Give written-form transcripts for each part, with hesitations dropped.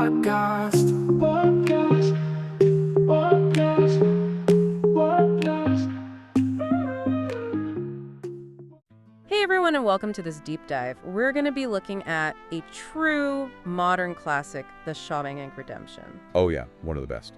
podcast. Hey everyone, and welcome to this deep dive. We're going to be looking at a true modern classic, The Shawshank Redemption. Oh yeah, one of the best.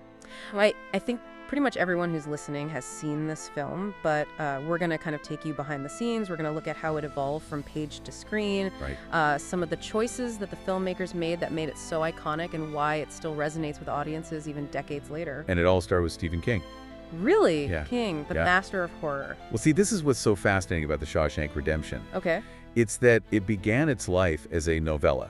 I think pretty much everyone who's listening has seen this film, but we're going to kind of take you behind the scenes. We're going to look at how it evolved from page to screen, Right. Some of the choices that the filmmakers made that made it so iconic and why it still resonates with audiences even decades later. And it all started with Stephen King. Really? Yeah. King, the Yeah. master of horror. Well, see, this is what's so fascinating about The Shawshank Redemption. Okay. It's that it began its life as a novella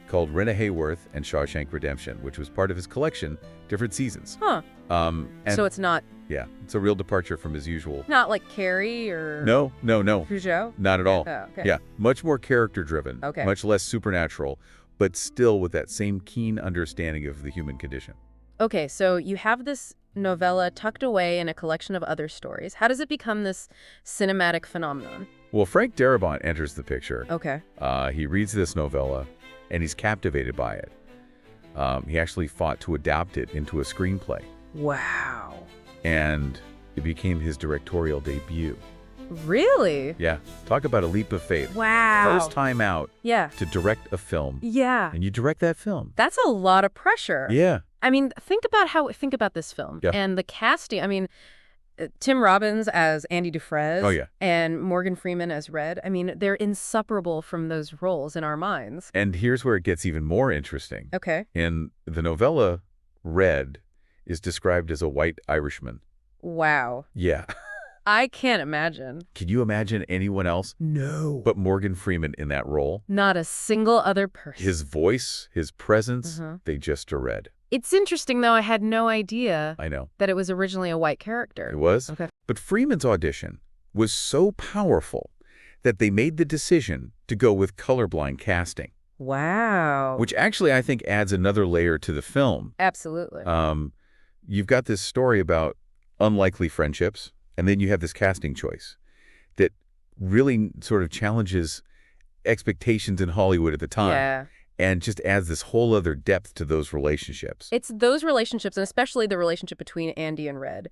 called Rena Hayworth and Shawshank Redemption, which was part of his collection, Different Seasons. Huh. And So it's not it's a real departure from his usual. like Carrie or No, Peugeot? not at all. Oh, okay. Yeah, much more character-driven, Okay. much less supernatural, but still with that same keen understanding of the human condition. Okay, so you have this novella tucked away in a collection of other stories. How does it become this cinematic phenomenon? Well, Frank Darabont enters the picture. Okay. He reads this novella, and he's captivated by it. He actually fought to adapt it into a screenplay, Wow. and it became his directorial debut. Really? Yeah, talk about a leap of faith. Wow. First time out Yeah. to direct a film, Yeah. and you direct that film. That's a lot of pressure. Yeah, I mean, think about this film Yeah. and the casting. I mean, Tim Robbins as Andy Dufresne Oh, yeah. and Morgan Freeman as Red. I mean, they're inseparable from those roles in our minds. and here's where it gets even more interesting. Okay. In the novella, Red is described as a white Irishman. Wow. Yeah. I can't imagine. Can you imagine anyone else No. but Morgan Freeman in that role? Not a single other person. His voice, his presence, Mhm. they just are red. It's interesting, though. I had no idea I know. that it was originally a white character. It was. Okay. But Freeman's audition was so powerful that they made the decision to go with colorblind casting, Wow. which actually I think adds another layer to the film. Absolutely. You've got this story about unlikely friendships, and then you have this casting choice that really sort of challenges expectations in Hollywood at the time Yeah. and just adds this whole other depth to those relationships. It's those relationships, and especially the relationship between Andy and Red,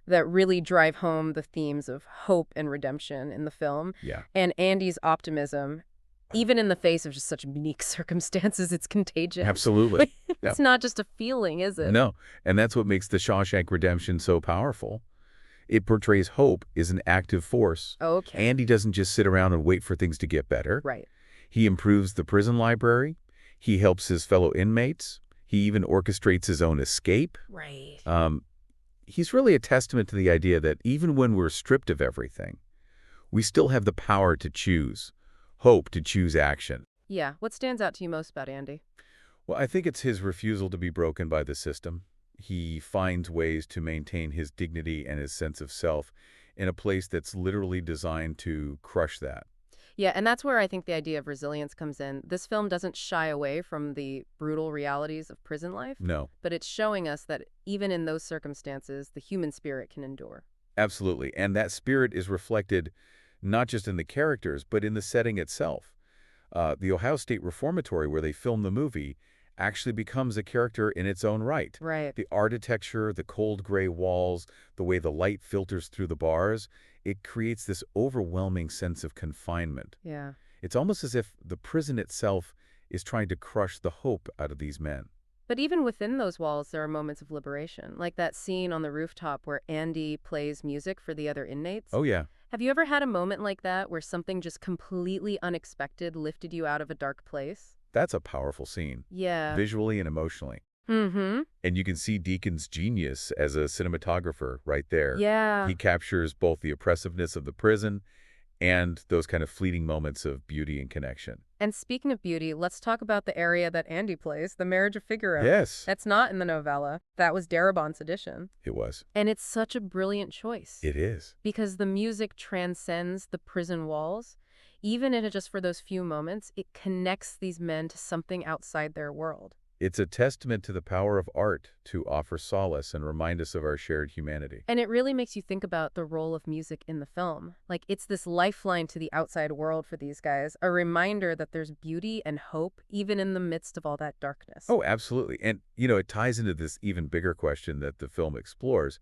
that really drive home the themes of hope and redemption in the film. Yeah. And Andy's optimism, even in the face of just such unique circumstances, it's contagious. Absolutely. It's not just a feeling, is it? No, and that's what makes The Shawshank Redemption so powerful. It portrays hope as an active force. Okay. Andy doesn't just sit around and wait for things to get better. Right. He improves the prison library. He helps his fellow inmates. He even orchestrates his own escape. Right. He's really a testament to the idea that even when we're stripped of everything, we still have the power to choose, hope to choose action. Yeah. What stands out to you most about Andy? Well, I think it's his refusal to be broken by the system. He finds ways to maintain his dignity and his sense of self in a place that's literally designed to crush that. Yeah, and that's where I think the idea of resilience comes in. This film doesn't shy away from the brutal realities of prison life, No, but it's showing us that even in those circumstances, the human spirit can endure. absolutely. And that spirit is reflected not just in the characters, but in the setting itself. The Ohio State Reformatory, where they filmed the movie, actually becomes a character in its own right. Right. The architecture, the cold gray walls, the way the light filters through the bars, it creates this overwhelming sense of confinement. Yeah. It's almost as if the prison itself is trying to crush the hope out of these men. But even within those walls, there are moments of liberation, like that scene on the rooftop where Andy plays music for the other inmates. Oh, yeah. Have you ever had a moment like that where something just completely unexpected lifted you out of a dark place? That's a powerful scene, Yeah. visually and emotionally. Mm-hmm. And you can see Deacon's genius as a cinematographer right there. Yeah. He captures both the oppressiveness of the prison and those kind of fleeting moments of beauty and connection. And speaking of beauty, let's talk about the area that Andy plays, the Marriage of Figaro. Yes, That's not in the novella. That was Darabont's edition. it was. And it's such a brilliant choice. It is. Because the music transcends the prison walls. Even if it's just for those few moments, it connects these men to something outside their world. It's a testament to the power of art to offer solace and remind us of our shared humanity. And it really makes you think about the role of music in the film. Like, it's this lifeline to the outside world for these guys, a reminder that there's beauty and hope even in the midst of all that darkness. Oh, absolutely. And, it ties into this even bigger question that the film explores.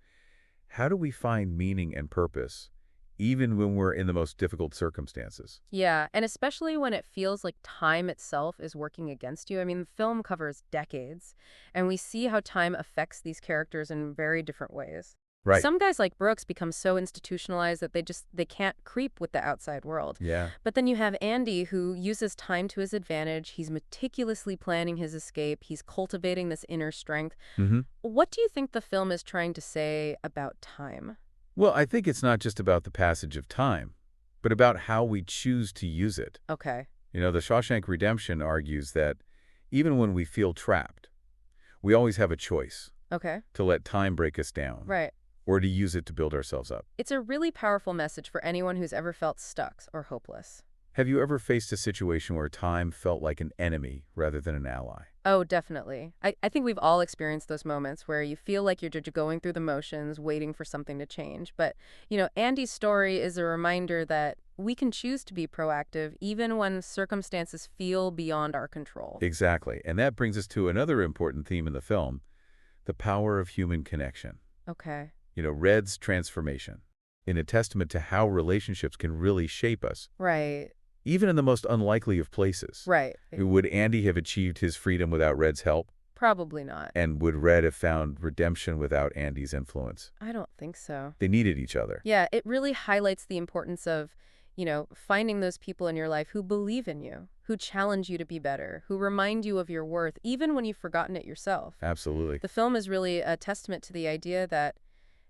How do we find meaning and purpose, even when we're in the most difficult circumstances? Yeah, and especially when it feels like time itself is working against you. I mean, the film covers decades, and we see how time affects these characters in very different ways. Right. Some guys like Brooks become so institutionalized that they can't creep with the outside world. Yeah. But then you have Andy who uses time to his advantage. He's meticulously planning his escape. He's cultivating this inner strength. hmm What do you think the film is trying to say about time? Well, I think it's not just about the passage of time, but about how we choose to use it. Okay. The Shawshank Redemption argues that even when we feel trapped, we always have a choice Okay. to let time break us down Right. or to use it to build ourselves up. It's a really powerful message for anyone who's ever felt stuck or hopeless. Have you ever faced a situation where time felt like an enemy rather than an ally? Oh, definitely. I think we've all experienced those moments where you feel like you're just going through the motions, waiting for something to change. But, Andy's story is a reminder that we can choose to be proactive even when circumstances feel beyond our control. Exactly. And that brings us to another important theme in the film, the power of human connection. Okay. Red's transformation, in a testament to how relationships can really shape us, Right. even in the most unlikely of places. Right. Would Andy have achieved his freedom without Red's help? Probably not. And would Red have found redemption without Andy's influence? I don't think so. They needed each other. Yeah, it really highlights the importance of, finding those people in your life who believe in you, who challenge you to be better, who remind you of your worth, even when you've forgotten it yourself. Absolutely. The film is really a testament to the idea that,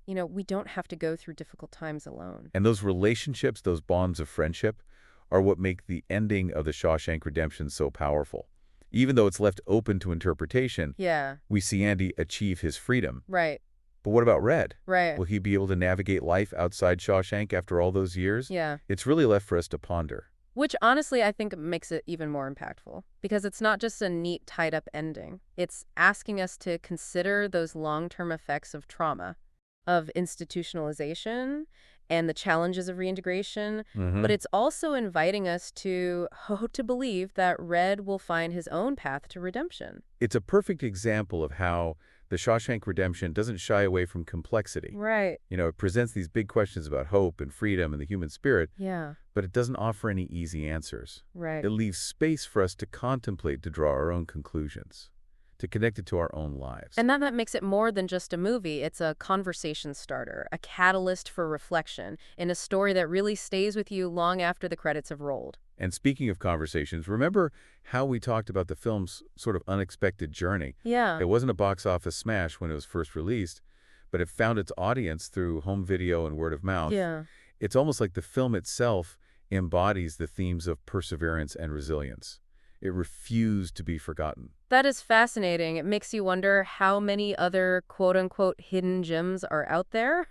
we don't have to go through difficult times alone. And those relationships, those bonds of friendship, are what make the ending of The Shawshank Redemption so powerful. Even though it's left open to interpretation, Yeah, we see Andy achieve his freedom. right, But what about Red? right. Will he be able to navigate life outside Shawshank after all those years? Yeah. It's really left for us to ponder. Which honestly, I think makes it even more impactful because it's not just a neat, tied up ending. It's asking us to consider those long-term effects of trauma, of institutionalization, and the challenges of reintegration. But it's also inviting us to hope to believe that Red will find his own path to redemption. It's a perfect example of how The Shawshank Redemption doesn't shy away from complexity. Right. It presents these big questions about hope and freedom and the human spirit, Yeah. but it doesn't offer any easy answers. Right. It leaves space for us to contemplate, to draw our own conclusions, to connect it to our own lives. And that makes it more than just a movie. It's a conversation starter, a catalyst for reflection, in a story that really stays with you long after the credits have rolled. And speaking of conversations, remember how we talked about the film's sort of unexpected journey? Yeah. It wasn't a box office smash when it was first released, but it found its audience through home video and word of mouth. Yeah. It's almost like the film itself embodies the themes of perseverance and resilience. It refused to be forgotten. That is fascinating. It makes you wonder how many other quote-unquote hidden gems are out there,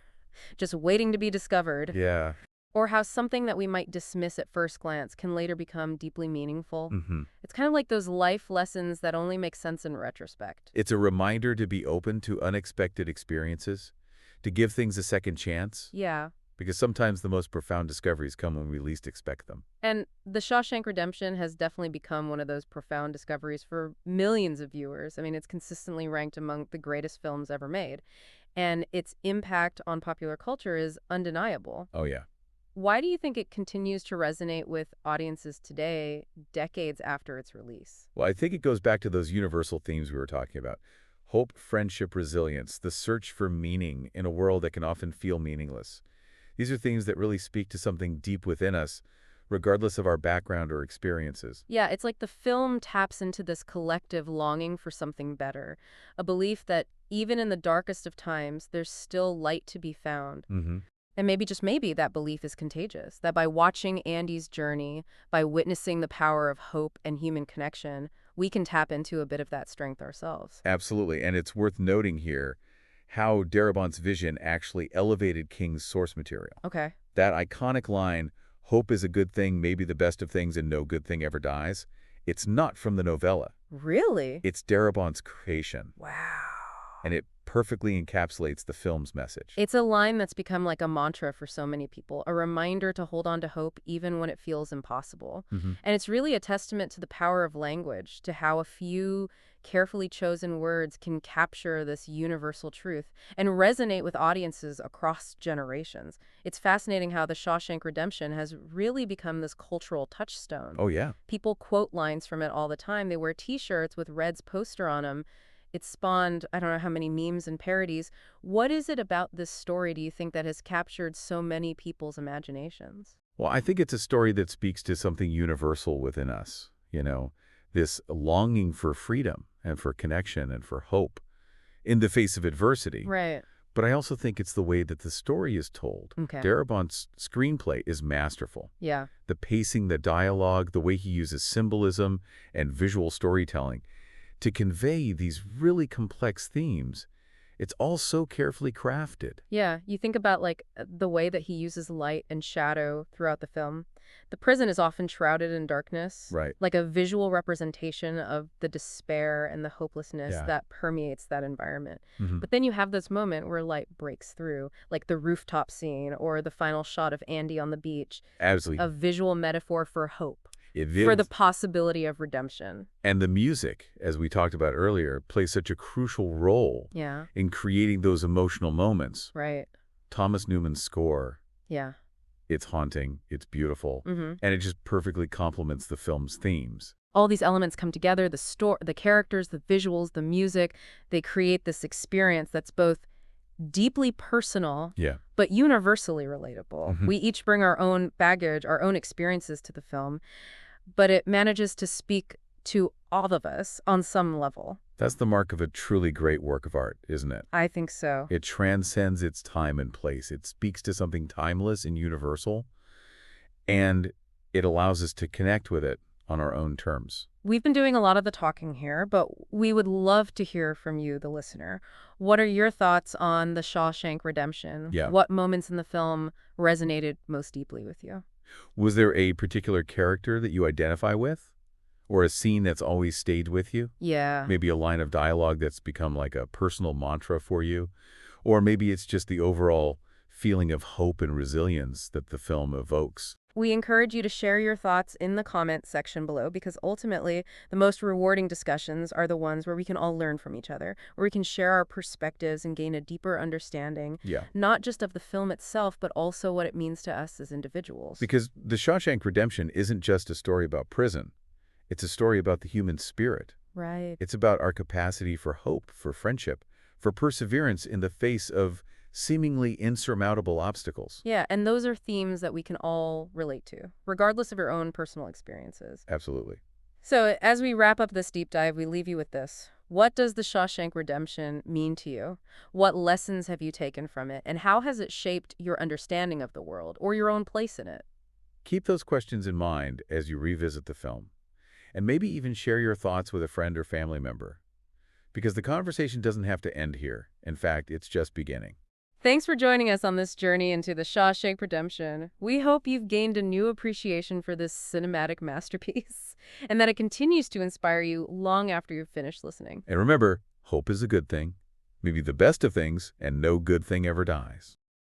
just waiting to be discovered. Yeah. Or how something that we might dismiss at first glance can later become deeply meaningful. hmm It's kind of like those life lessons that only make sense in retrospect. It's a reminder to be open to unexpected experiences, to give things a second chance, Yeah. because sometimes the most profound discoveries come when we least expect them. And The Shawshank Redemption has definitely become one of those profound discoveries for millions of viewers. I mean, it's consistently ranked among the greatest films ever made. And its impact on popular culture is undeniable. Oh, yeah. Why do you think it continues to resonate with audiences today, decades after its release? Well, I think it goes back to those universal themes we were talking about. Hope, friendship, resilience, the search for meaning in a world that can often feel meaningless. These are themes that really speak to something deep within us, regardless of our background or experiences. Yeah, it's like the film taps into this collective longing for something better, a belief that even in the darkest of times, there's still light to be found. hmm And maybe, just maybe, that belief is contagious, that by watching Andy's journey, by witnessing the power of hope and human connection, we can tap into a bit of that strength ourselves. Absolutely. And it's worth noting here how Darabont's vision actually elevated King's source material. Okay. That iconic line, hope is a good thing, maybe the best of things, and no good thing ever dies, it's not from the novella. Really? It's Darabont's creation, Wow. and it perfectly encapsulates the film's message. It's a line that's become like a mantra for so many people, a reminder to hold on to hope even when it feels impossible. Hmm. And it's really a testament to the power of language, to how a few carefully chosen words can capture this universal truth and resonate with audiences across generations. It's fascinating how The Shawshank Redemption has really become this cultural touchstone. Oh, yeah. People quote lines from it all the time. They wear t-shirts with Red's poster on them. It spawned, I don't know how many memes and parodies. What is it about this story, do you think, that has captured so many people's imaginations? Well, I think it's a story that speaks to something universal within us, this longing for freedom and for connection and for hope in the face of adversity. Right. But I also think it's the way that the story is told. Okay. Darabont's screenplay is masterful. Yeah. The pacing, the dialogue, the way he uses symbolism and visual storytelling to convey these really complex themes, it's all so carefully crafted. Yeah, you think about like the way that he uses light and shadow throughout the film. The prison is often shrouded in darkness, Right. like a visual representation of the despair and the hopelessness Yeah. that permeates that environment. Hmm. But then you have this moment where light breaks through, like the rooftop scene or the final shot of Andy on the beach, Absolutely. a visual metaphor for hope, It for the is. possibility of redemption. And the music, as we talked about earlier, plays such a crucial role Yeah, in creating those emotional moments. right. Thomas Newman's score, Yeah. it's haunting, it's beautiful, Mm-hmm. and it just perfectly complements the film's themes. All these elements come together, the characters, the visuals, the music. They create this experience that's both deeply personal Yeah. but universally relatable. Hmm. We each bring our own baggage, our own experiences to the film, but it manages to speak to all of us on some level. That's the mark of a truly great work of art, isn't it? I think so. It transcends its time and place. It speaks to something timeless and universal, and it allows us to connect with it on our own terms. We've been doing a lot of the talking here, but we would love to hear from you, the listener. What are your thoughts on The Shawshank Redemption? Yeah. What moments in the film resonated most deeply with you? Was there a particular character that you identify with? Or a scene that's always stayed with you? Yeah. Maybe a line of dialogue that's become like a personal mantra for you? Or maybe it's just the overall feeling of hope and resilience that the film evokes. We encourage you to share your thoughts in the comment section below because ultimately the most rewarding discussions are the ones where we can all learn from each other, where we can share our perspectives and gain a deeper understanding, Yeah. not just of the film itself, but also what it means to us as individuals. Because The Shawshank Redemption isn't just a story about prison. It's a story about the human spirit. Right. It's about our capacity for hope, for friendship, for perseverance in the face of seemingly insurmountable obstacles. Yeah, and those are themes that we can all relate to, regardless of your own personal experiences. Absolutely. So, as we wrap up this deep dive, we leave you with this. What does The Shawshank Redemption mean to you? What lessons have you taken from it? And how has it shaped your understanding of the world or your own place in it? Keep those questions in mind as you revisit the film, and maybe even share your thoughts with a friend or family member. Because the conversation doesn't have to end here. In fact, it's just beginning. Thanks for joining us on this journey into The Shawshank Redemption. We hope you've gained a new appreciation for this cinematic masterpiece and that it continues to inspire you long after you've finished listening. And remember, hope is a good thing, maybe the best of things, and no good thing ever dies.